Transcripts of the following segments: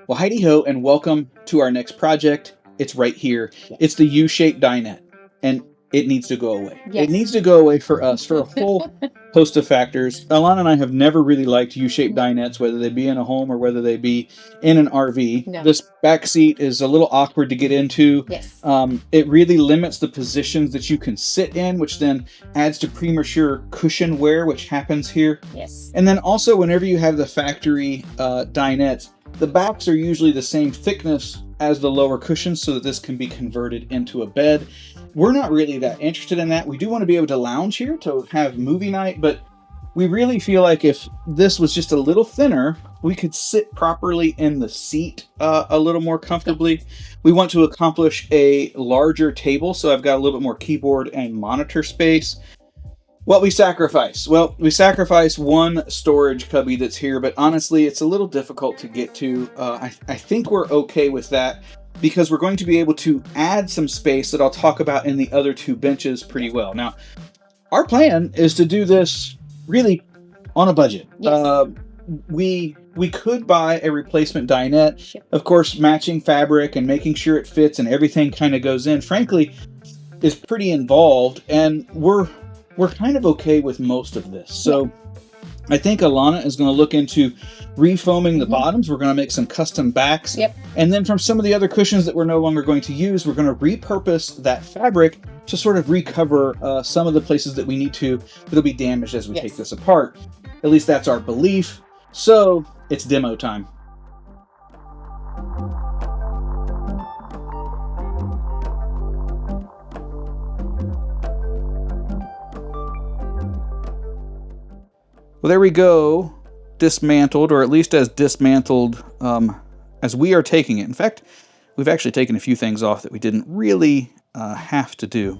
Well, heidi ho, and welcome to our next project. It's right here. It's the U-shaped dinette, and it needs to go away. Yes. It needs to go away for us for a whole host of factors. Alana and I have never really liked U-shaped dinettes, whether they be in a home or whether they be in an RV. No. This back seat is a little awkward to get into. Yes. It really limits the positions that you can sit in, which then adds to premature cushion wear, which happens here. Yes. And then also, whenever you have the factory dinettes, the backs are usually the same thickness as the lower cushions so that this can be converted into a bed. We're not really that interested in that. We do want to be able to lounge here to have movie night, but we really feel like if this was just a little thinner, we could sit properly in the seat a little more comfortably. We want to accomplish a larger table, so I've got a little bit more keyboard and monitor space. What we sacrifice? Well, we sacrifice one storage cubby that's here, but honestly, it's a little difficult to get to. I think we're okay with that because we're going to be able to add some space that I'll talk about in the other two benches pretty well. Now, our plan is to do this really on a budget. Yes. We could buy a replacement dinette, Yep. of course, matching fabric and making sure it fits and everything kind of goes in. Frankly, is pretty involved, and we're kind of okay with most of this. So I think Alana is going to look into refoaming the bottoms. We're going to make some custom backs. Yep. And then from some of the other cushions that we're no longer going to use, we're going to repurpose that fabric to sort of recover some of the places that we need to that'll be damaged as we take this apart. At least that's our belief. So it's demo time. Well, there we go, dismantled, or at least as dismantled as we are taking it. In fact, we've actually taken a few things off that we didn't really have to do.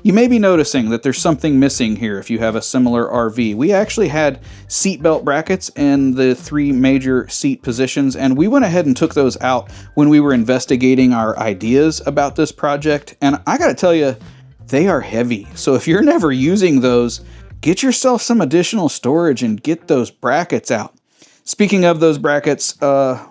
You may be noticing that there's something missing here if you have a similar RV. We actually had seat belt brackets in the three major seat positions, and we went ahead and took those out when we were investigating our ideas about this project. And I gotta tell you, they are heavy. So if you're never using those, get yourself some additional storage and get those brackets out. Speaking of those brackets,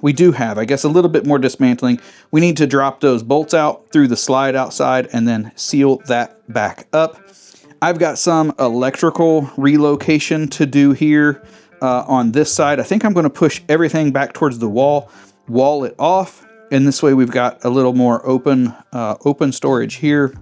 we do have, I guess, a little bit more dismantling. We need to drop those bolts out through the slide outside and then seal that back up. I've got some electrical relocation to do here on this side. I think I'm going to push everything back towards the wall it off, and this way we've got a little more open storage here.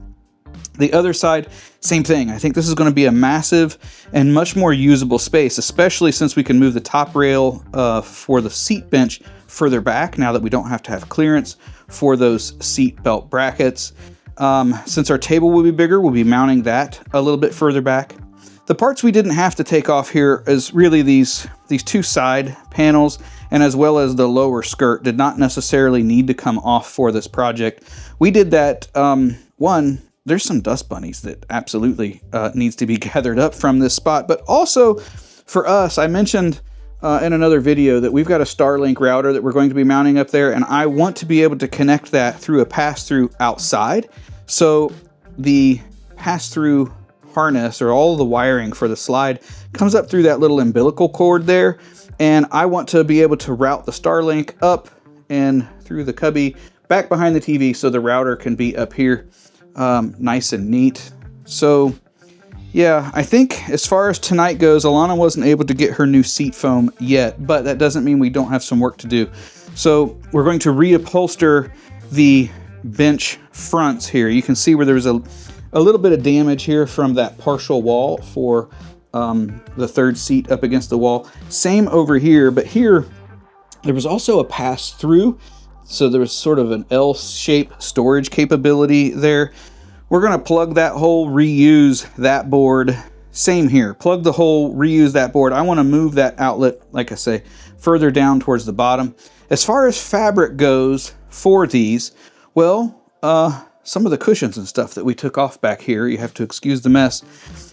The other side, same thing. I think this is going to be a massive and much more usable space, especially since we can move the top rail for the seat bench further back now that we don't have to have clearance for those seat belt brackets. Since our table will be bigger, we'll be mounting that a little bit further back. The parts we didn't have to take off here is really these two side panels, and as well as the lower skirt did not necessarily need to come off for this project. We did that, there's some dust bunnies that absolutely needs to be gathered up from this spot. But also for us, I mentioned in another video that we've got a Starlink router that we're going to be mounting up there, and I want to be able to connect that through a pass-through outside. So the pass-through harness or all the wiring for the slide comes up through that little umbilical cord there. And I want to be able to route the Starlink up and through the cubby back behind the TV so the router can be up here. Nice and neat. So yeah, I think as far as tonight goes, Alana wasn't able to get her new seat foam yet, but that doesn't mean we don't have some work to do. So we're going to reupholster the bench fronts here. You can see where there was a little bit of damage here from that partial wall for the third seat up against the wall. Same over here, but here there was also a pass through. So there was sort of an L-shaped storage capability there. We're going to plug that hole, reuse that board. Same here. Plug the hole, reuse that board. I want to move that outlet, like I say, further down towards the bottom. As far as fabric goes for these, well, some of the cushions and stuff that we took off back here, you have to excuse the mess.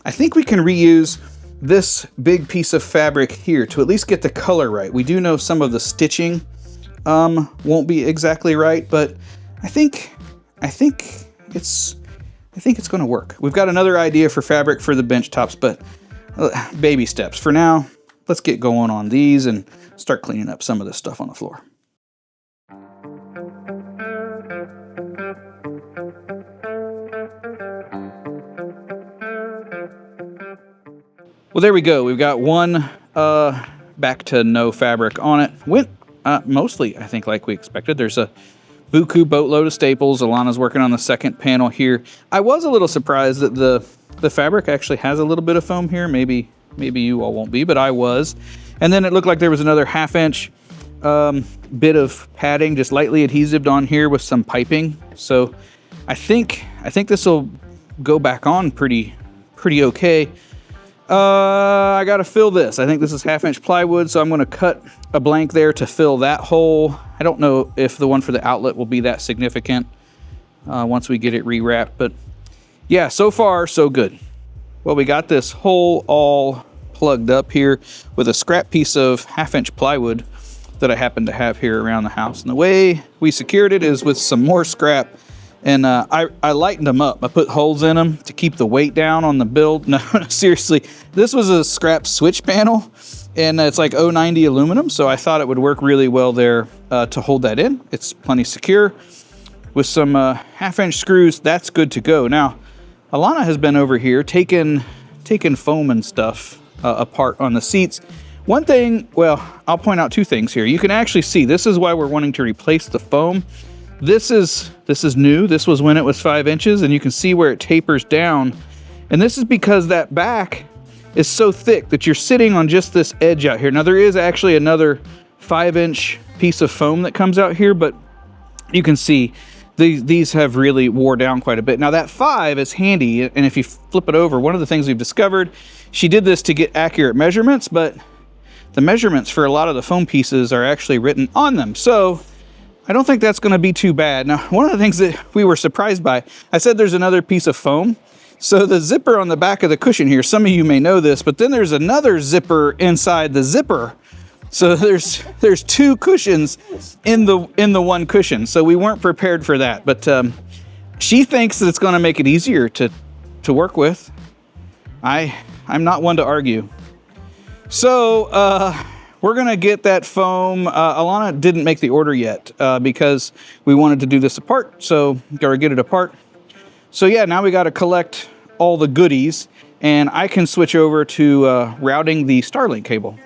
I think we can reuse this big piece of fabric here to at least get the color right. We do know some of the stitching won't be exactly right, but I think it's going to work. We've got another idea for fabric for the bench tops, but baby steps. For now, let's get going on these and start cleaning up some of this stuff on the floor. Well, there we go. We've got one back to no fabric on it. Went mostly, I think, like we expected. There's a buku boatload of staples. Alana's working on the second panel here. I was a little surprised that the fabric actually has a little bit of foam here. Maybe you all won't be, but I was. And then it looked like there was another 1/2 inch bit of padding, just lightly adhesived on here with some piping. So I think this will go back on pretty okay. I got to fill this. I think this is 1/2 inch plywood, so I'm going to cut a blank there to fill that hole. I don't know if the one for the outlet will be that significant once we get it rewrapped, but yeah, so far so good. Well, we got this hole all plugged up here with a scrap piece of 1/2 inch plywood that I happen to have here around the house. And the way we secured it is with some more scrap. And I lightened them up. I put holes in them to keep the weight down on the build. No, seriously, this was a scrap switch panel, and it's like 090 aluminum, so I thought it would work really well there to hold that in. It's plenty secure. With some 1/2 inch screws, that's good to go. Now, Alana has been over here taking foam and stuff apart on the seats. One thing, well, I'll point out two things here. You can actually see, this is why we're wanting to replace the foam. This is new. This was when it was 5 inches, and you can see where it tapers down. And this is because that back is so thick that you're sitting on just this edge out here. Now, there is actually another 5 inch piece of foam that comes out here, but you can see these have really wore down quite a bit. Now, that 5 is handy, and if you flip it over, one of the things we've discovered, she did this to get accurate measurements, but the measurements for a lot of the foam pieces are actually written on them. So I don't think that's going to be too bad. Now, one of the things that we were surprised by, I said there's another piece of foam. So the zipper on the back of the cushion here, some of you may know this, but then there's another zipper inside the zipper. So there's two cushions in the one cushion. So we weren't prepared for that, but she thinks that it's going to make it easier to work with. I'm not one to argue. So we're going to get that foam. Alana didn't make the order yet because we wanted to do this apart, so gotta get it apart. So yeah, now we got to collect all the goodies, and I can switch over to routing the Starlink cable.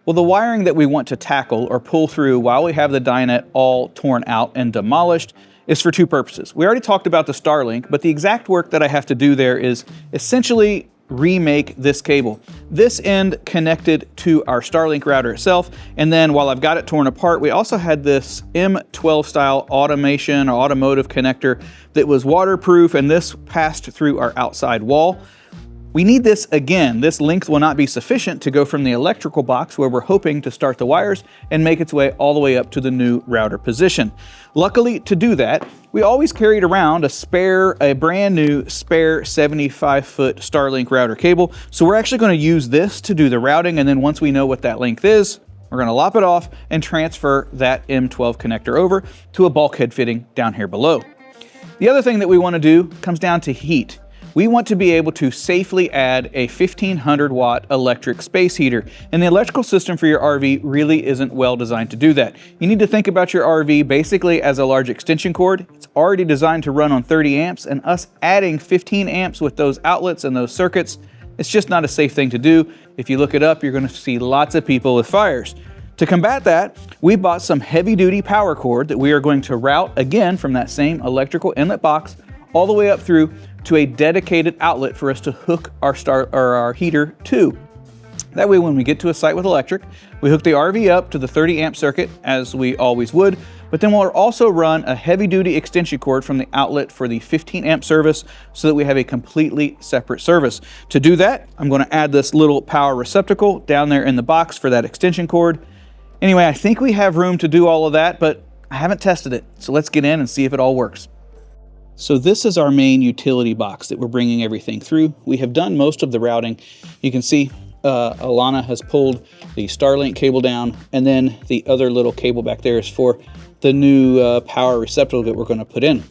Well, the wiring that we want to tackle or pull through while we have the dinette all torn out and demolished is for two purposes. We already talked about the Starlink, but the exact work that I have to do there is essentially remake this cable. This end connected to our Starlink router itself, and then while I've got it torn apart, we also had this M12 style automation or automotive connector that was waterproof, and this passed through our outside wall. We need this again. This length will not be sufficient to go from the electrical box where we're hoping to start the wires and make its way all the way up to the new router position. Luckily, to do that, we always carried around a brand new spare 75-foot Starlink router cable. So we're actually going to use this to do the routing, and then once we know what that length is, we're going to lop it off and transfer that M12 connector over to a bulkhead fitting down here below. The other thing that we want to do comes down to heat. We want to be able to safely add a 1500 watt electric space heater, and the electrical system for your RV really isn't well designed to do that. You need to think about your RV basically as a large extension cord. It's already designed to run on 30 amps, and us adding 15 amps with those outlets and those circuits, it's just not a safe thing to do. If you look it up, you're going to see lots of people with fires. To combat that, we bought some heavy-duty power cord that we are going to route again from that same electrical inlet box all the way up through to a dedicated outlet for us to hook our heater to. That way, when we get to a site with electric, we hook the RV up to the 30 amp circuit as we always would, but then we'll also run a heavy duty extension cord from the outlet for the 15 amp service so that we have a completely separate service. To do that, I'm going to add this little power receptacle down there in the box for that extension cord. Anyway, I think we have room to do all of that, but I haven't tested it. So let's get in and see if it all works. So this is our main utility box that we're bringing everything through. We have done most of the routing. You can see Alana has pulled the Starlink cable down, and then the other little cable back there is for the new power receptacle that we're going to put in.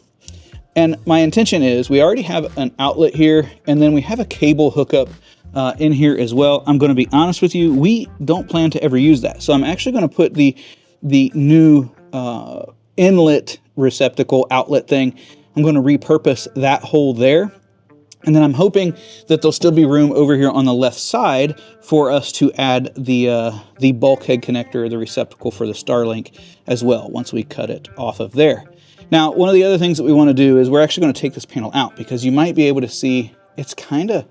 And my intention is we already have an outlet here, and then we have a cable hookup in here as well. I'm going to be honest with you, we don't plan to ever use that. So I'm actually going to put the new inlet receptacle outlet thing, I'm going to repurpose that hole there And then I'm hoping that there'll still be room over here on the left side for us to add the bulkhead connector, the receptacle for the Starlink as well, once we cut it off of there. Now, one of the other things that we want to do is we're actually going to take this panel out, because you might be able to see it's kind of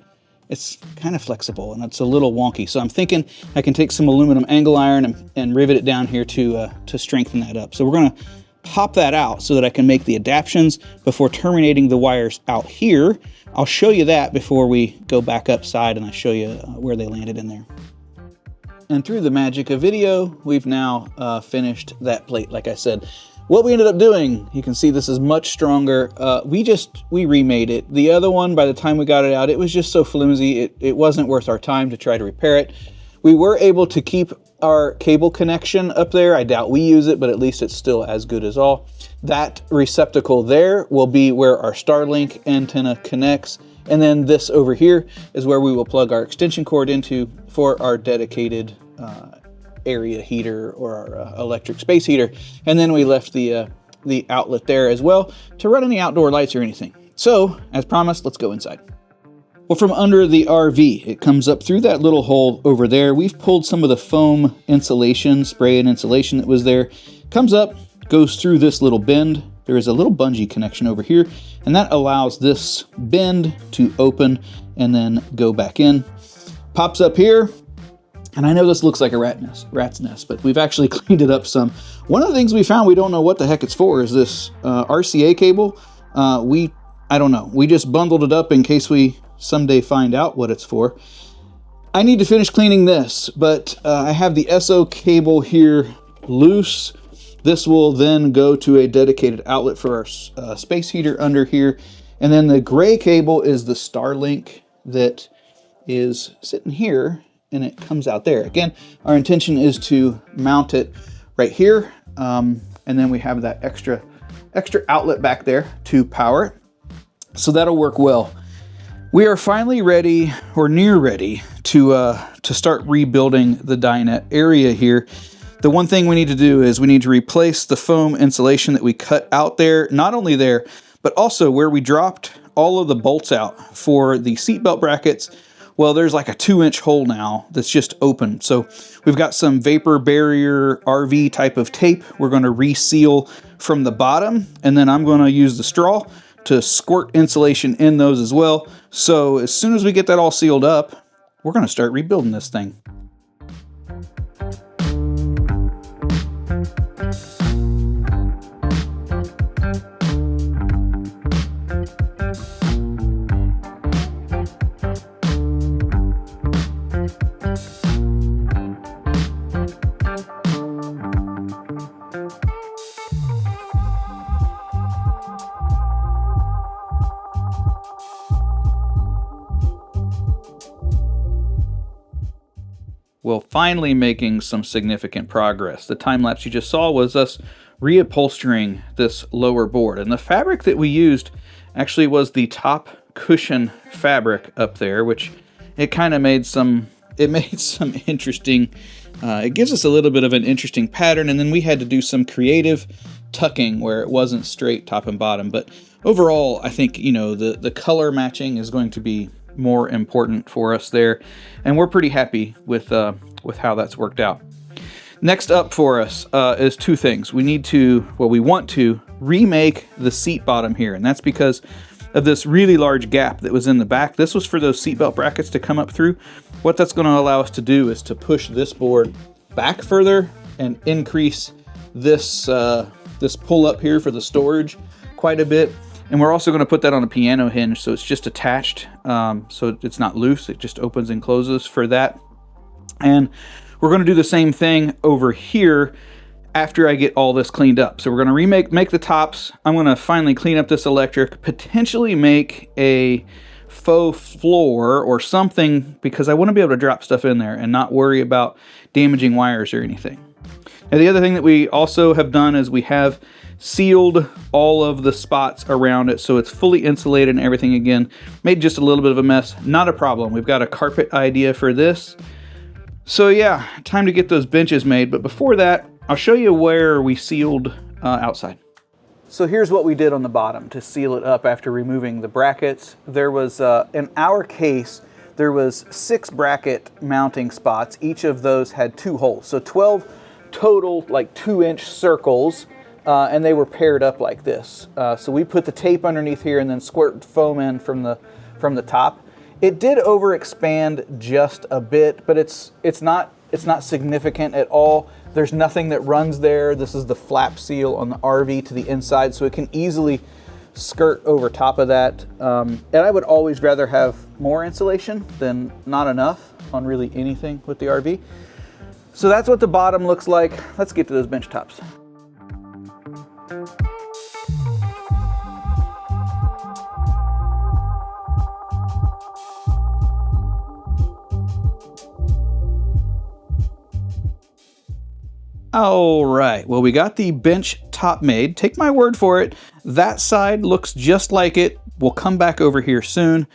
flexible and it's a little wonky. So I'm thinking I can take some aluminum angle iron and rivet it down here to strengthen that up. So we're going to pop that out so that I can make the adaptions before terminating the wires out here. I'll show you that before we go back upside and I show you where they landed in there. And through the magic of video, we've now finished that plate. Like I said, what we ended up doing, you can see this is much stronger. We remade it. The other one, by the time we got it out, it was just so flimsy, it wasn't worth our time to try to repair it. We were able to keep our cable connection up there. I doubt we use it, but at least it's still as good as all. That receptacle there will be where our Starlink antenna connects. And then this over here is where we will plug our extension cord into for our dedicated area heater or our electric space heater. And then we left the outlet there as well to run any outdoor lights or anything. So as promised, let's go inside. Well, from under the RV, it comes up through that little hole over there. We've pulled some of the foam insulation, spray and insulation that was there. Comes up, goes through this little bend. There is a little bungee connection over here, and that allows this bend to open and then go back in. Pops up here, and I know this looks like a rat's nest, but we've actually cleaned it up some. One of the things we found we don't know what the heck it's for is this RCA cable. I don't know. We just bundled it up in case we someday find out what it's for. I need to finish cleaning this, but I have the SO cable here loose. This will then go to a dedicated outlet for our space heater under here. And then the gray cable is the Starlink that is sitting here, and it comes out there. Again, our intention is to mount it right here. And then we have that extra outlet back there to power it. So that'll work well. We are finally ready, or near ready, to start rebuilding the dinette area here. The one thing we need to do is we need to replace the foam insulation that we cut out there, not only there, but also where we dropped all of the bolts out for the seatbelt brackets. Well, there's like a 2-inch hole now that's just open. So we've got some vapor barrier RV type of tape. We're going to reseal from the bottom, and then I'm going to use the straw to squirt insulation in those as well. So as soon as we get that all sealed up, we're going to start rebuilding this thing. Well, finally making some significant progress. The time lapse you just saw was us reupholstering this lower board. And the fabric that we used actually was the top cushion fabric up there, which it kind of made some interesting, it gives us a little bit of an interesting pattern. And then we had to do some creative tucking where it wasn't straight top and bottom. But overall, I think, you know, the color matching is going to be more important for us there, and we're pretty happy with how that's worked out. Next up for us is two things. We want to remake the seat bottom here, and that's because of this really large gap that was in the back. This was for those seatbelt brackets to come up through. What that's going to allow us to do is to push this board back further and increase this pull up here for the storage quite a bit. And we're also going to put that on a piano hinge, so it's just attached, so it's not loose. It just opens and closes for that. And we're going to do the same thing over here after I get all this cleaned up. So we're going to make the tops. I'm going to finally clean up this electric, potentially make a faux floor or something, because I want to be able to drop stuff in there and not worry about damaging wires or anything. Now, the other thing that we also have done is we have sealed all of the spots around it, so it's fully insulated and everything again. Made just a little bit of a mess, not a problem. We've got a carpet idea for this. So yeah, time to get those benches made. But before that, I'll show you where we sealed outside. So here's what we did on the bottom to seal it up after removing the brackets. There was, in our case, there was 6 bracket mounting spots. Each of those had 2 holes. So 12 total, like 2-inch circles, and they were paired up like this. So we put the tape underneath here and then squirt foam in from the top. It did overexpand just a bit, but it's not significant at all. There's nothing that runs there. This is the flap seal on the RV to the inside, so it can easily skirt over top of that. And I would always rather have more insulation than not enough on really anything with the RV. So that's what the bottom looks like. Let's get to those bench tops. All right, well, we got the bench top made. Take my word for it. That side looks just like it. We'll come back over here soon.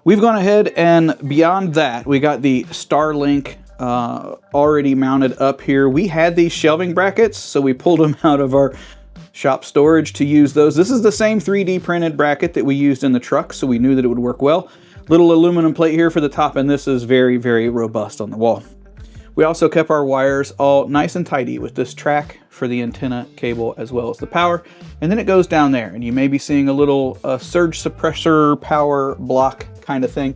We've gone ahead and beyond that, we got the Starlink already mounted up here. We had these shelving brackets, so we pulled them out of our shop storage to use those. This is the same 3D printed bracket that we used in the truck, so we knew that it would work well. Little aluminum plate here for the top, and this is very, very robust on the wall. We also kept our wires all nice and tidy with this track for the antenna cable as well as the power. And then it goes down there, and you may be seeing a little surge suppressor power block kind of thing.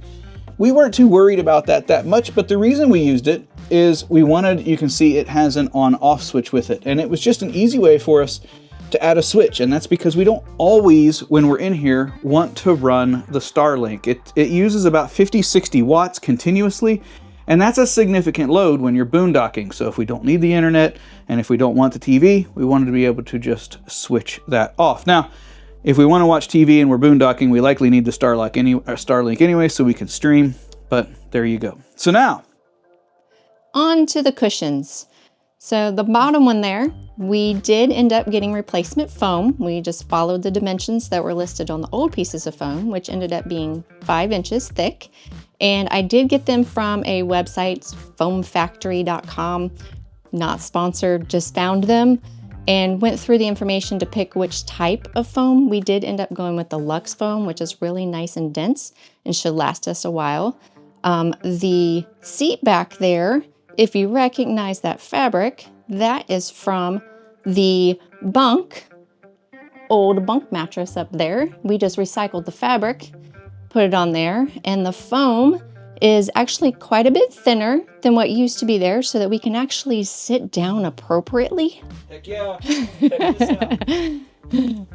We weren't too worried about that much, but the reason we used it is we wanted, you can see it has an on-off switch with it. And it was just an easy way for us to add a switch. And that's because we don't always, when we're in here, want to run the Starlink. It uses about 50-60 watts continuously. And that's a significant load when you're boondocking. So if we don't need the internet and if we don't want the TV, we wanted to be able to just switch that off. Now, if we want to watch TV and we're boondocking, we likely need the Starlink anyway, so we can stream. But there you go. So now, on to the cushions. So the bottom one there, we did end up getting replacement foam. We just followed the dimensions that were listed on the old pieces of foam, which ended up being 5 inches thick. And I did get them from a website, foamfactory.com, not sponsored, just found them and went through the information to pick which type of foam. We did end up going with the Luxe foam, which is really nice and dense and should last us a while. The seat back there, if you recognize that fabric, that is from the old bunk mattress up there. We just recycled the fabric, put it on there, and the foam is actually quite a bit thinner than what used to be there so that we can actually sit down appropriately. Heck yeah. Check this out.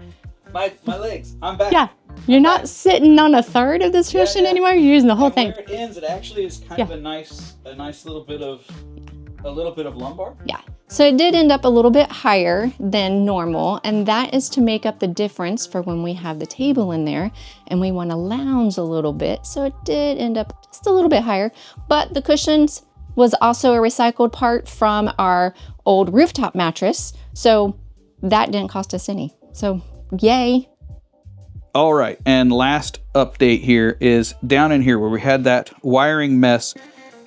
My legs, I'm back. Yeah, you're not sitting on a third of this cushion anymore, you're using the whole thing. Where it ends, it actually is kind of a nice little bit of lumbar. Yeah, so it did end up a little bit higher than normal, and that is to make up the difference for when we have the table in there and we want to lounge a little bit. So it did end up just a little bit higher, but the cushions was also a recycled part from our old rooftop mattress, so that didn't cost us any. So yay. All right, and last update here is down in here where we had that wiring mess.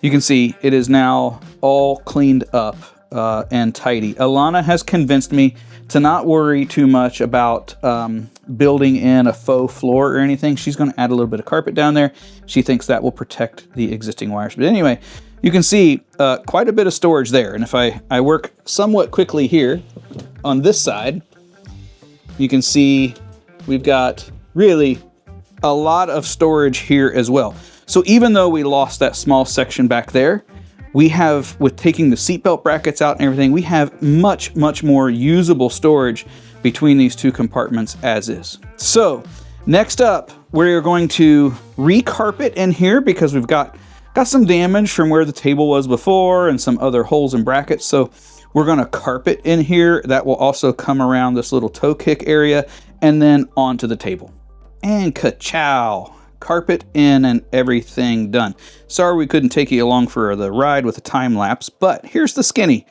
You can see it is now all cleaned up and tidy. Alana has convinced me to not worry too much about building in a faux floor or anything. She's going to add a little bit of carpet down there. She thinks that will protect the existing wires. But anyway, you can see quite a bit of storage there. And if I work somewhat quickly here on this side, you can see we've got really a lot of storage here as well. So even though we lost that small section back there, we have, with taking the seatbelt brackets out and everything, we have much, much more usable storage between these two compartments as is. So next up, we're going to recarpet in here because we've got some damage from where the table was before and some other holes and brackets. So we're going to carpet in here. That will also come around this little toe kick area and then onto the table. And ka-chow. Carpet in and everything done. Sorry we couldn't take you along for the ride with a time lapse, but here's the skinny.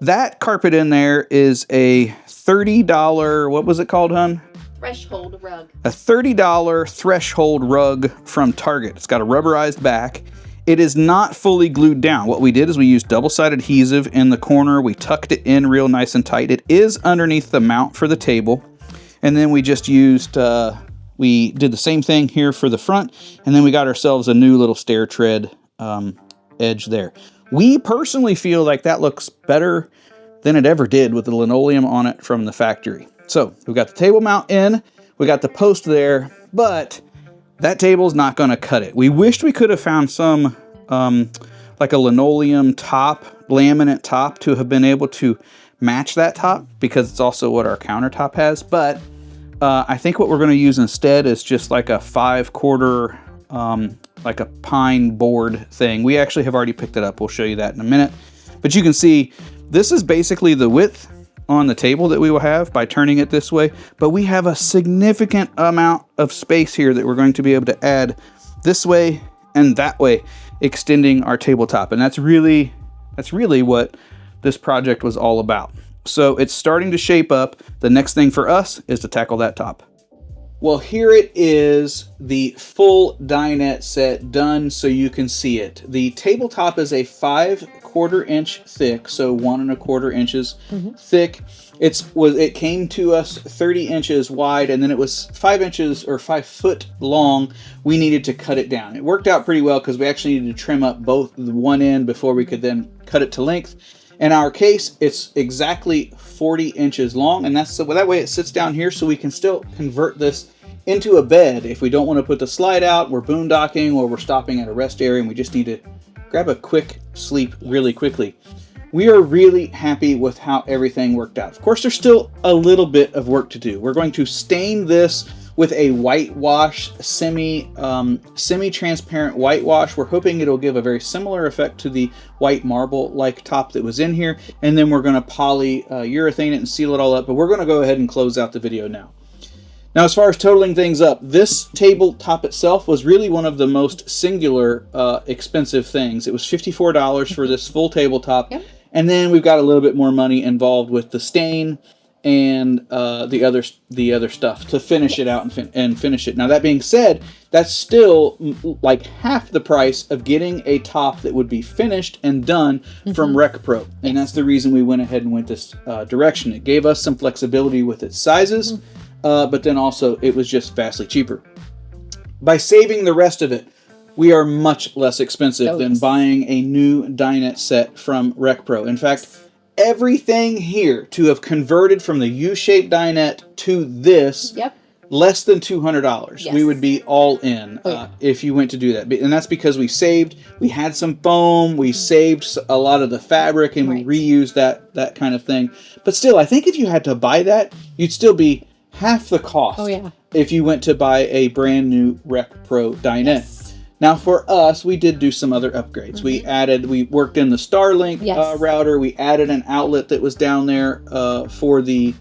That carpet in there is a $30, what was it called, hon? Threshold rug. A $30 threshold rug from Target. It's got a rubberized back. It is not fully glued down. What we did is we used double-sided adhesive in the corner. We tucked it in real nice and tight. It is underneath the mount for the table. And then we just used, we did the same thing here for the front, and then we got ourselves a new little stair tread edge there. We personally feel like that looks better than it ever did with the linoleum on it from the factory. So we've got the table mount in, we got the post there, but that table's not going to cut it. We wished we could have found some like a linoleum top, laminate top, to have been able to match that top, because it's also what our countertop has. But I think what we're going to use instead is just like a 5/4 like a pine board thing. We actually have already picked it up. We'll show you that in a minute. But you can see this is basically the width on the table that we will have by turning it this way. But we have a significant amount of space here that we're going to be able to add this way and that way, extending our tabletop. And that's really what this project was all about. So it's starting to shape up. The next thing for us is to tackle that top. Well, here it is, the full dinette set done so you can see it. The tabletop is a 5/4 inch thick, so 1 1/4 inches thick. It came to us 30 inches wide, and then it was 5 inches or 5 foot long. We needed to cut it down. It worked out pretty well because we actually needed to trim up both the one end before we could then cut it to length. In our case, it's exactly 40 inches long, and that's so that way it sits down here, so we can still convert this into a bed if we don't want to put the slide out, we're boondocking, or we're stopping at a rest area and we just need to grab a quick sleep really quickly. We are really happy with how everything worked out. Of course, there's still a little bit of work to do. We're going to stain this with a whitewash, semi-transparent whitewash. We're hoping it'll give a very similar effect to the white marble-like top that was in here. And then we're going to polyurethane it and seal it all up. But we're going to go ahead and close out the video now. Now, as far as totaling things up, this tabletop itself was really one of the most singular expensive things. It was $54 for this full tabletop. Yep. And then we've got a little bit more money involved with the stain and the other stuff to finish it out and finish it. Now, that being said, that's still like half the price of getting a top that would be finished and done from RecPro. And that's the reason we went ahead and went this direction. It gave us some flexibility with its sizes. But then also it was just vastly cheaper. By saving the rest of it, we are much less expensive than buying a new dinette set from RecPro. In fact, everything here to have converted from the U-shaped dinette to this, less than $200. Yes. We would be all in if you went to do that. And that's because we had some foam, we saved a lot of the fabric, and we reused that kind of thing. But still, I think if you had to buy that, you'd still be half the cost if you went to buy a brand new RecPro dinette. Yes. Now for us, we did do some other upgrades. We worked in the Starlink router. We added an outlet that was down there for the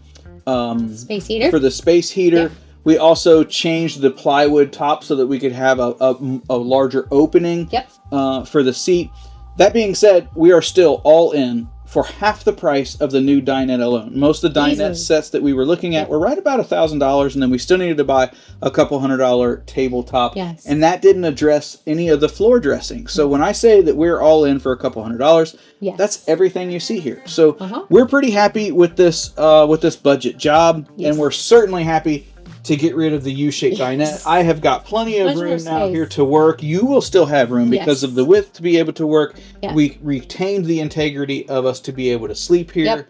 space heater. Yep. We also changed the plywood top so that we could have a larger opening for the seat. That being said, we are still all in for half the price of the new dinette alone. Most of the dinette sets that we were looking at were right about $1,000, and then we still needed to buy a couple $100 tabletop, and that didn't address any of the floor dressing. So when I say that we're all in for a couple $100, that's everything you see here. So we're pretty happy with this budget job, and we're certainly happy to get rid of the U-shaped dinette. I have got plenty of room now here to work. You will still have room because of the width to be able to work. We retained the integrity of us to be able to sleep here.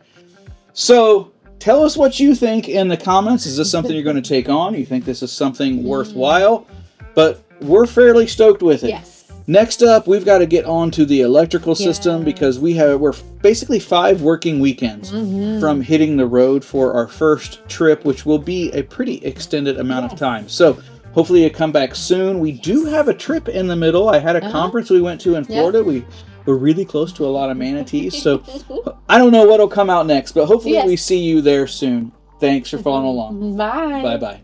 So tell us what you think in the comments. Is this something you're going to take on? You think this is something worthwhile? But we're fairly stoked with it. Next up, we've got to get on to the electrical system because we're basically 5 working weekends from hitting the road for our first trip, which will be a pretty extended amount of time. So hopefully you come back soon. We do have a trip in the middle. I had a conference we went to in Florida. We were really close to a lot of manatees. So I don't know what'll come out next, but hopefully we see you there soon. Thanks for following along. Bye. Bye-bye.